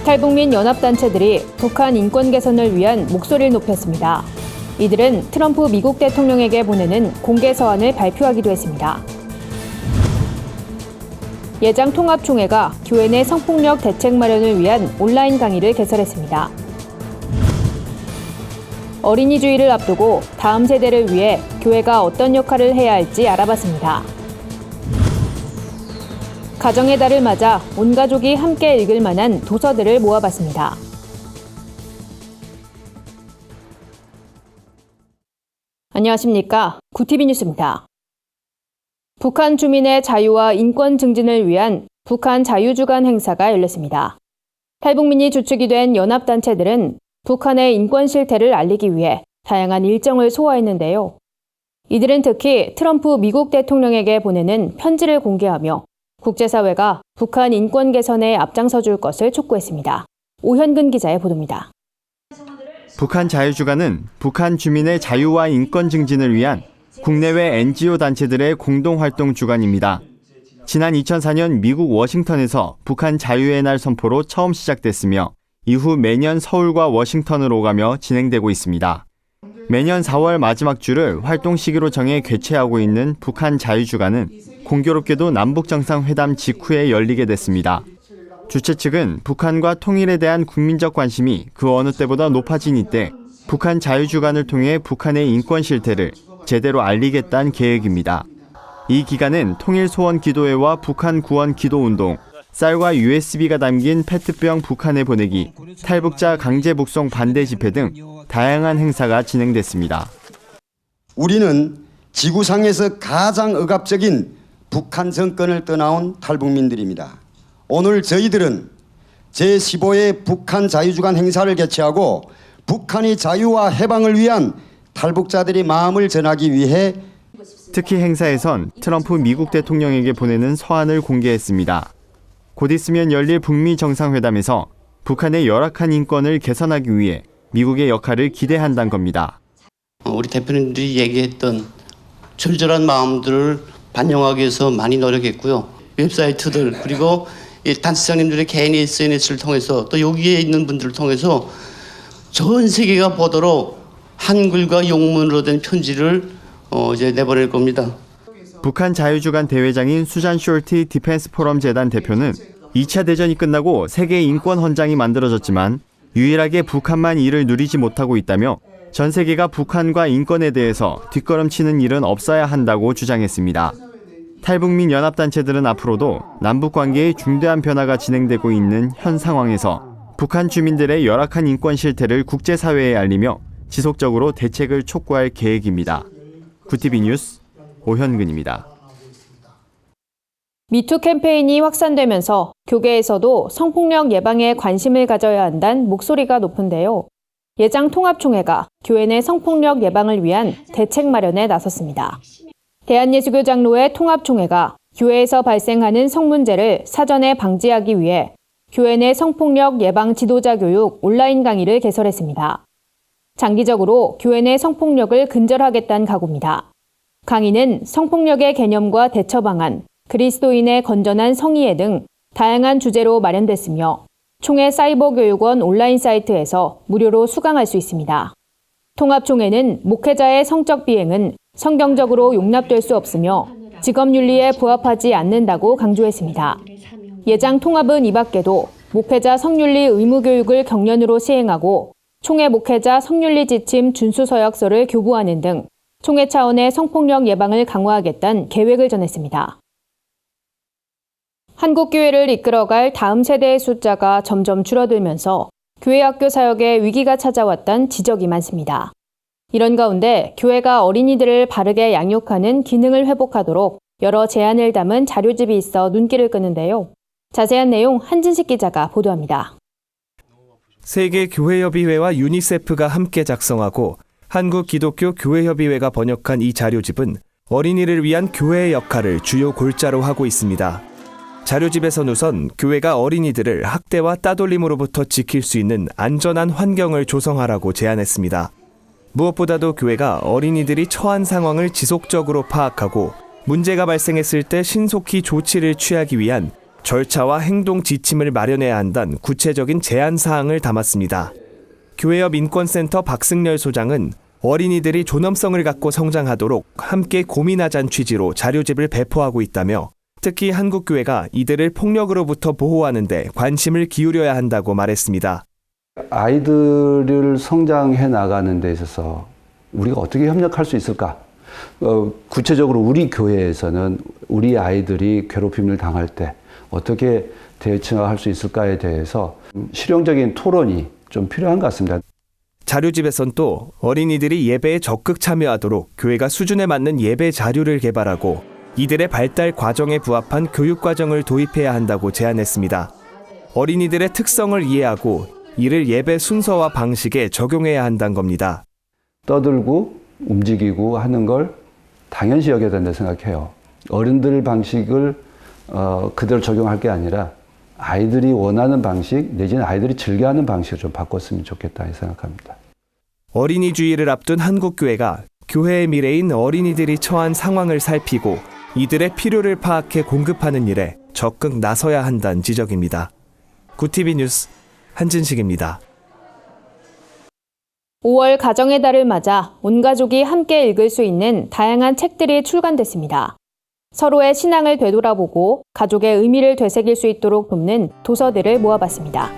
탈북민 연합단체들이 북한 인권 개선을 위한 목소리를 높였습니다. 이들은 트럼프 미국 대통령에게 보내는 공개 서한을 발표하기도 했습니다. 예장통합총회가 교회 내 성폭력 대책 마련을 위한 온라인 강의를 개설했습니다. 어린이주의를 앞두고 다음 세대를 위해 교회가 어떤 역할을 해야 할지 알아봤습니다. 가정의 달을 맞아 온 가족이 함께 읽을 만한 도서들을 모아봤습니다. 안녕하십니까. 구티비 뉴스입니다. 북한 주민의 자유와 인권 증진을 위한 북한 자유주간 행사가 열렸습니다. 탈북민이 주축이 된 연합단체들은 북한의 인권 실태를 알리기 위해 다양한 일정을 소화했는데요. 이들은 특히 트럼프 미국 대통령에게 보내는 편지를 공개하며 국제사회가 북한 인권 개선에 앞장서 줄 것을 촉구했습니다. 오현근 기자의 보도입니다. 북한 자유주간은 북한 주민의 자유와 인권 증진을 위한 국내외 NGO 단체들의 공동활동 주간입니다. 지난 2004년 미국 워싱턴에서 북한 자유의 날 선포로 처음 시작됐으며 이후 매년 서울과 워싱턴으로 오가며 진행되고 있습니다. 매년 4월 마지막 주를 활동 시기로 정해 개최하고 있는 북한 자유주간은 공교롭게도 남북정상회담 직후에 열리게 됐습니다. 주최 측은 북한과 통일에 대한 국민적 관심이 그 어느 때보다 높아진 이때 북한 자유주간을 통해 북한의 인권 실태를 제대로 알리겠다는 계획입니다. 이 기간은 통일소원 기도회와 북한 구원 기도운동, 쌀과 USB가 담긴 페트병 북한에 보내기, 탈북자 강제 북송 반대 집회 등 다양한 행사가 진행됐습니다. 우리는 지구상에서 가장 억압적인 북한 정권을 떠나온 탈북민들입니다. 오늘 저희들은 제15회 북한 자유주간 행사를 개최하고 북한의 자유와 해방을 위한 탈북자들의 마음을 전하기 위해 특히 행사에선 트럼프 미국 대통령에게 보내는 서한을 공개했습니다. 곧 있으면 열릴 북미 정상회담에서 북한의 열악한 인권을 개선하기 위해 미국의 역할을 기대한다는 겁니다. 우리 대표님들이 얘기했던 절절한 마음들을 반영하기 위해서 많이 노력했고요. 웹사이트들 그리고 단체장님들의 개인 SNS를 통해서 또 여기에 있는 분들을 통해서 전 세계가 보도록 한글과 영문으로 된 편지를 이제 내보낼 겁니다. 북한 자유주간 대회장인 수잔 숄티 디펜스 포럼 재단 대표는 2차 대전이 끝나고 세계 인권 헌장이 만들어졌지만 유일하게 북한만 이를 누리지 못하고 있다며 전 세계가 북한과 인권에 대해서 뒷걸음치는 일은 없어야 한다고 주장했습니다. 탈북민 연합단체들은 앞으로도 남북관계에 중대한 변화가 진행되고 있는 현 상황에서 북한 주민들의 열악한 인권 실태를 국제사회에 알리며 지속적으로 대책을 촉구할 계획입니다. 구티비 뉴스 오현근입니다. 미투 캠페인이 확산되면서 교계에서도 성폭력 예방에 관심을 가져야 한다는 목소리가 높은데요. 예장통합총회가 교회 내 성폭력 예방을 위한 대책 마련에 나섰습니다. 대한예수교 장로회 통합총회가 교회에서 발생하는 성문제를 사전에 방지하기 위해 교회 내 성폭력 예방 지도자 교육 온라인 강의를 개설했습니다. 장기적으로 교회 내 성폭력을 근절하겠다는 각오입니다. 강의는 성폭력의 개념과 대처 방안, 그리스도인의 건전한 성의회 등 다양한 주제로 마련됐으며 총회 사이버교육원 온라인 사이트에서 무료로 수강할 수 있습니다. 통합총회는 목회자의 성적 비행은 성경적으로 용납될 수 없으며 직업윤리에 부합하지 않는다고 강조했습니다. 예장 통합은 이 밖에도 목회자 성윤리 의무교육을 경련으로 시행하고 총회 목회자 성윤리 지침 준수 서약서를 교부하는 등 총회 차원의 성폭력 예방을 강화하겠다는 계획을 전했습니다. 한국교회를 이끌어갈 다음 세대의 숫자가 점점 줄어들면서 교회학교 사역에 위기가 찾아왔다는 지적이 많습니다. 이런 가운데 교회가 어린이들을 바르게 양육하는 기능을 회복하도록 여러 제안을 담은 자료집이 있어 눈길을 끄는데요. 자세한 내용 한진식 기자가 보도합니다. 세계교회협의회와 유니세프가 함께 작성하고 한국기독교교회협의회가 번역한 이 자료집은 어린이를 위한 교회의 역할을 주요 골자로 하고 있습니다. 자료집에선 우선 교회가 어린이들을 학대와 따돌림으로부터 지킬 수 있는 안전한 환경을 조성하라고 제안했습니다. 무엇보다도 교회가 어린이들이 처한 상황을 지속적으로 파악하고 문제가 발생했을 때 신속히 조치를 취하기 위한 절차와 행동 지침을 마련해야 한다는 구체적인 제안 사항을 담았습니다. 교회협 인권센터 박승열 소장은 어린이들이 존엄성을 갖고 성장하도록 함께 고민하자는 취지로 자료집을 배포하고 있다며 특히 한국교회가 이들을 폭력으로부터 보호하는 데 관심을 기울여야 한다고 말했습니다. 아이들을 성장해 나가는 데 있어서 우리가 어떻게 협력할 수 있을까? 구체적으로 우리 교회에서는 우리 아이들이 괴롭힘을 당할 때 어떻게 대처할 수 있을까에 대해서 실용적인 토론이 좀 필요한 것 같습니다. 자료집에선 또 어린이들이 예배에 적극 참여하도록 교회가 수준에 맞는 예배 자료를 개발하고 이들의 발달 과정에 부합한 교육 과정을 도입해야 한다고 제안했습니다. 어린이들의 특성을 이해하고 이를 예배 순서와 방식에 적용해야 한다는 겁니다. 떠들고 움직이고 하는 걸 당연시 여겨야 된다고 생각해요. 어른들 방식을 그대로 적용할 게 아니라 아이들이 원하는 방식 내지는 아이들이 즐겨하는 방식을 좀 바꿨으면 좋겠다 생각합니다. 어린이주의를 앞둔 한국교회가 교회의 미래인 어린이들이 처한 상황을 살피고 이들의 필요를 파악해 공급하는 일에 적극 나서야 한다는 지적입니다. 구TV 뉴스 한진식입니다. 5월 가정의 달을 맞아 온 가족이 함께 읽을 수 있는 다양한 책들이 출간됐습니다. 서로의 신앙을 되돌아보고 가족의 의미를 되새길 수 있도록 돕는 도서들을 모아봤습니다.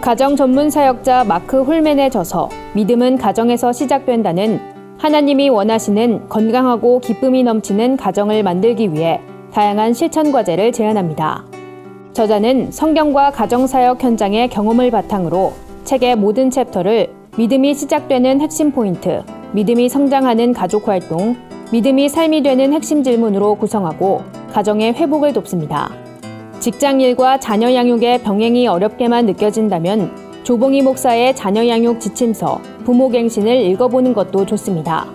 가정 전문 사역자 마크 홀맨의 저서 믿음은 가정에서 시작된다는 하나님이 원하시는 건강하고 기쁨이 넘치는 가정을 만들기 위해 다양한 실천 과제를 제안합니다. 저자는 성경과 가정사역 현장의 경험을 바탕으로 책의 모든 챕터를 믿음이 시작되는 핵심 포인트, 믿음이 성장하는 가족 활동, 믿음이 삶이 되는 핵심 질문으로 구성하고 가정의 회복을 돕습니다. 직장일과 자녀 양육의 병행이 어렵게만 느껴진다면 조봉희 목사의 자녀 양육 지침서, 부모갱신을 읽어보는 것도 좋습니다.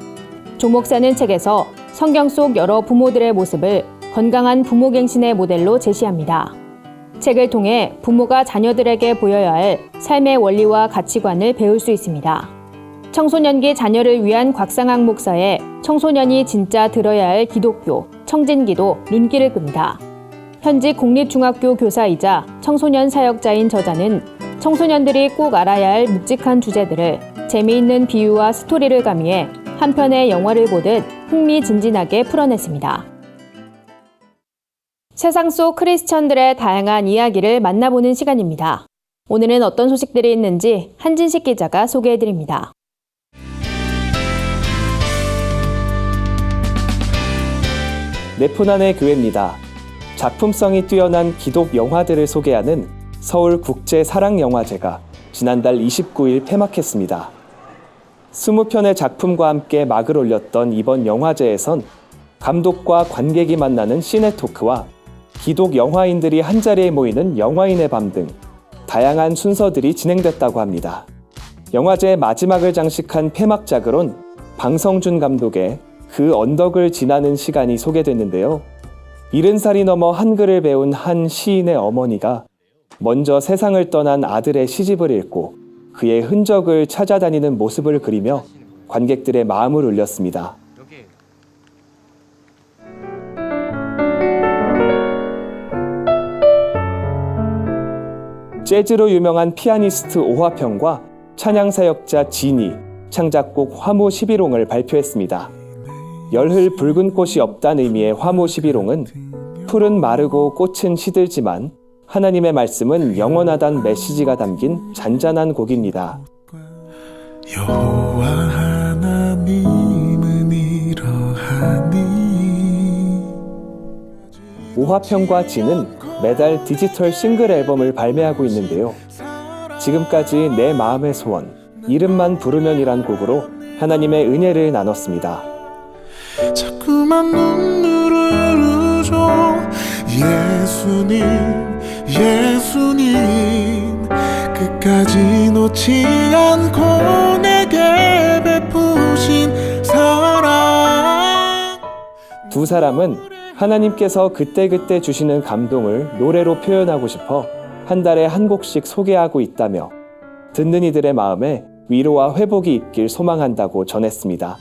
조 목사는 책에서 성경 속 여러 부모들의 모습을 건강한 부모갱신의 모델로 제시합니다. 책을 통해 부모가 자녀들에게 보여야 할 삶의 원리와 가치관을 배울 수 있습니다. 청소년기 자녀를 위한 곽상학 목사의 청소년이 진짜 들어야 할 기독교, 청진기도 눈길을 끕니다. 현직 공립중학교 교사이자 청소년 사역자인 저자는 청소년들이 꼭 알아야 할 묵직한 주제들을 재미있는 비유와 스토리를 가미해 한 편의 영화를 보듯 흥미진진하게 풀어냈습니다. 세상 속 크리스천들의 다양한 이야기를 만나보는 시간입니다. 오늘은 어떤 소식들이 있는지 한진식 기자가 소개해드립니다. 네푼안의 교회입니다. 작품성이 뛰어난 기독 영화들을 소개하는 서울국제사랑영화제가 지난달 29일 폐막했습니다. 20편의 작품과 함께 막을 올렸던 이번 영화제에선 감독과 관객이 만나는 시네토크와 기독 영화인들이 한자리에 모이는 영화인의 밤 등 다양한 순서들이 진행됐다고 합니다. 영화제의 마지막을 장식한 폐막작으론 방성준 감독의 그 언덕을 지나는 시간이 소개됐는데요. 70살이 넘어 한글을 배운 한 시인의 어머니가 먼저 세상을 떠난 아들의 시집을 읽고 그의 흔적을 찾아다니는 모습을 그리며 관객들의 마음을 울렸습니다. 재즈로 유명한 피아니스트 오화평과 찬양사역자 진이 창작곡 화무 11홍을 발표했습니다. 열흘 붉은 꽃이 없다는 의미의 화무 11홍은 풀은 마르고 꽃은 시들지만 하나님의 말씀은 영원하다는 메시지가 담긴 잔잔한 곡입니다. 여호와 하나님은 이러하니. 오화평과 진은 매달 디지털 싱글 앨범을 발매하고 있는데요. 지금까지 내 마음의 소원, 이름만 부르면이란 곡으로 하나님의 은혜를 나눴습니다. 자꾸만 눈물을 줘. 예수님, 예수님, 끝까지 놓지 않고 내게 베푸신 사랑. 두 사람은 하나님께서 그때그때 주시는 감동을 노래로 표현하고 싶어 한 달에 한 곡씩 소개하고 있다며 듣는 이들의 마음에 위로와 회복이 있길 소망한다고 전했습니다.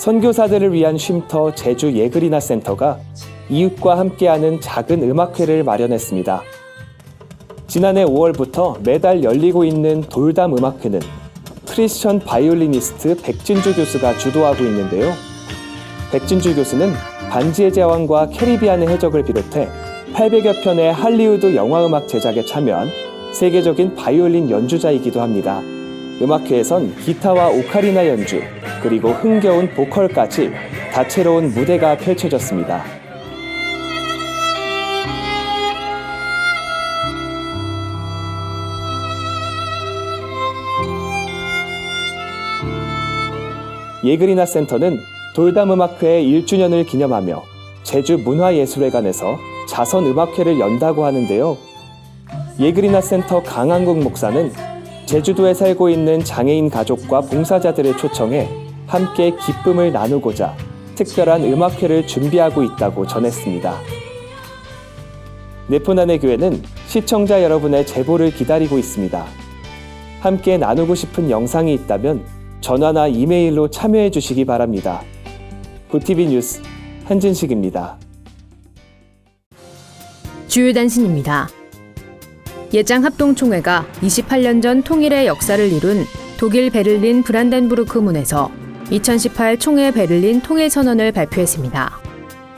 선교사들을 위한 쉼터 제주 예그리나 센터가 이웃과 함께하는 작은 음악회를 마련했습니다. 지난해 5월부터 매달 열리고 있는 돌담 음악회는 크리스천 바이올리니스트 백진주 교수가 주도하고 있는데요. 백진주 교수는 반지의 제왕과 캐리비안의 해적을 비롯해 800여 편의 할리우드 영화음악 제작에 참여한 세계적인 바이올린 연주자이기도 합니다. 음악회에선 기타와 오카리나 연주, 그리고 흥겨운 보컬까지 다채로운 무대가 펼쳐졌습니다. 예그리나 센터는 돌담음악회 1주년을 기념하며 제주문화예술회관에서 자선음악회를 연다고 하는데요. 예그리나 센터 강한국 목사는 제주도에 살고 있는 장애인 가족과 봉사자들을 초청해 함께 기쁨을 나누고자 특별한 음악회를 준비하고 있다고 전했습니다. 네포난의 교회는 시청자 여러분의 제보를 기다리고 있습니다. 함께 나누고 싶은 영상이 있다면 전화나 이메일로 참여해 주시기 바랍니다. 구티비 뉴스 한진식입니다. 주요 단신입니다. 예장 합동총회가 28년 전 통일의 역사를 이룬 독일 베를린 브란덴부르크 문에서 2018 총회 베를린 통일선언을 발표했습니다.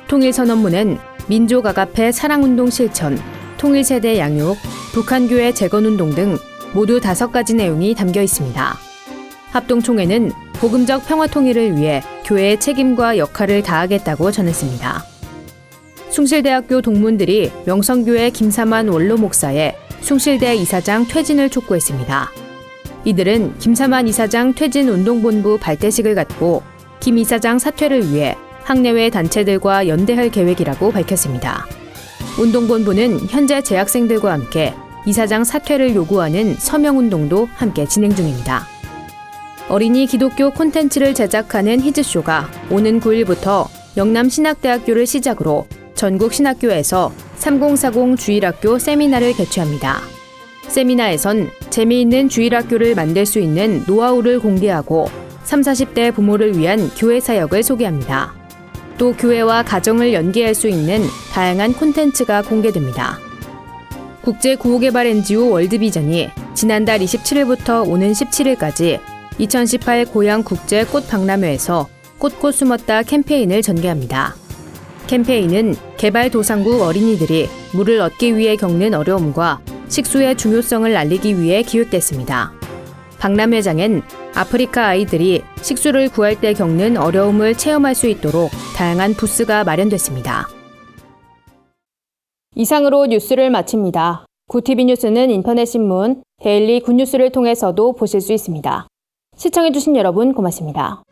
통일선언문엔 민족아가페 사랑운동 실천, 통일세대 양육, 북한교회 재건운동 등 모두 5가지 내용이 담겨 있습니다. 합동총회는 복음적 평화통일을 위해 교회의 책임과 역할을 다하겠다고 전했습니다. 숭실대학교 동문들이 명성교회 김사만 원로 목사의 숭실대 이사장 퇴진을 촉구했습니다. 이들은 김사만 이사장 퇴진 운동본부 발대식을 갖고 김 이사장 사퇴를 위해 학내외 단체들과 연대할 계획이라고 밝혔습니다. 운동본부는 현재 재학생들과 함께 이사장 사퇴를 요구하는 서명운동도 함께 진행 중입니다. 어린이 기독교 콘텐츠를 제작하는 히즈쇼가 오는 9일부터 영남신학대학교를 시작으로 전국 신학교에서 3040 주일학교 세미나를 개최합니다. 세미나에선 재미있는 주일학교를 만들 수 있는 노하우를 공개하고 30, 40대 부모를 위한 교회 사역을 소개합니다. 또 교회와 가정을 연계할 수 있는 다양한 콘텐츠가 공개됩니다. 국제구호개발 NGO 월드비전이 지난달 27일부터 오는 17일까지 2018 고양 국제 꽃박람회에서 꽃꽃 숨었다 캠페인을 전개합니다. 캠페인은 개발도상국 어린이들이 물을 얻기 위해 겪는 어려움과 식수의 중요성을 알리기 위해 기획됐습니다. 박람회장엔 아프리카 아이들이 식수를 구할 때 겪는 어려움을 체험할 수 있도록 다양한 부스가 마련됐습니다. 이상으로 뉴스를 마칩니다. 구티비 뉴스는 인터넷 신문 데일리 굿뉴스를 통해서도 보실 수 있습니다. 시청해주신 여러분 고맙습니다.